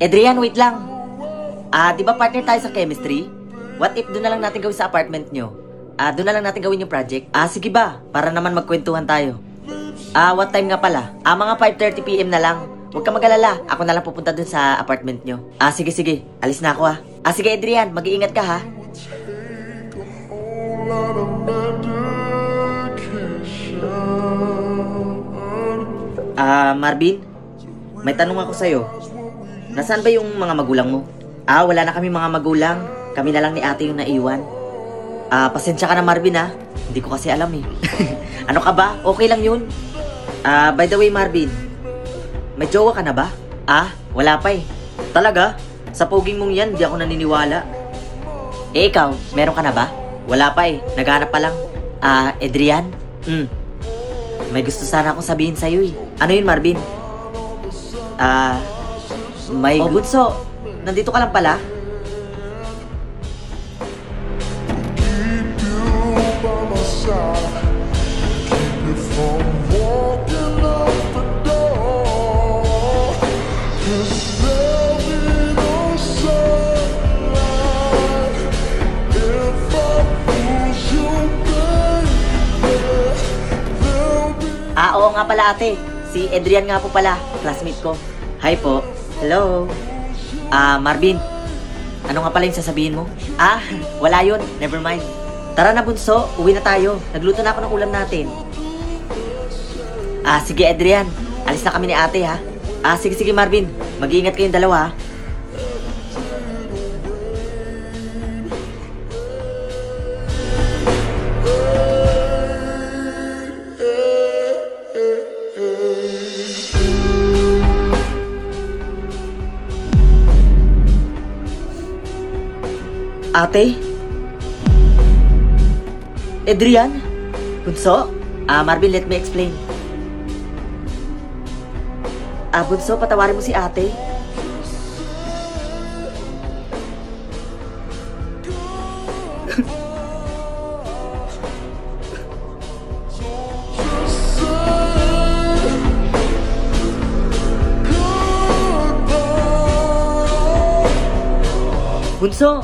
Adrian, wait lang. Di ba partner tayo sa chemistry? What if doon na lang natin gawin sa apartment nyo? Doon na lang natin gawin yung project. Sige ba? Para naman magkwentuhan tayo. What time nga pala? Mga 5:30 PM na lang. Huwag ka mag-alala. Ako na lang pupunta dun sa apartment nyo. Sige. Alis na ako sige Adrian, mag-iingat ka ha. Marvin? May tanong ako sa'yo. Nasaan ba yung mga magulang mo? Wala na kami mga magulang. Kami na lang ni ate yung naiwan. Pasensya ka na Marvin Hindi ko kasi alam eh. Ano ka ba? Okay lang yun. By the way Marvin, may jowa ka na ba? Wala pa eh. Talaga? Sa poging mong yan, di ako naniniwala. Ikaw, meron ka na ba? Wala pa eh. Naghanap pa lang. Adrian? May gusto sana akong sabihin sa'yo eh. Ano yun Marvin? May Bunso, nandito ka lang pala? Oo nga pala ate. Si Adrian nga po pala, classmate ko. Hi po. Hello. Marvin, ano nga pala yung sasabihin mo? Wala yun. Never mind. Tara na Bunso, uwi na tayo. Nagluto na ako ng ulam natin. Sige Adrian. Alis na kami ni ate ha. Sige Marvin. Mag-iingat kayong dalawa ha. Ate? Adrian? Bunso? Marvin, let me explain. Bunso, patawarin mo si ate. Bunso,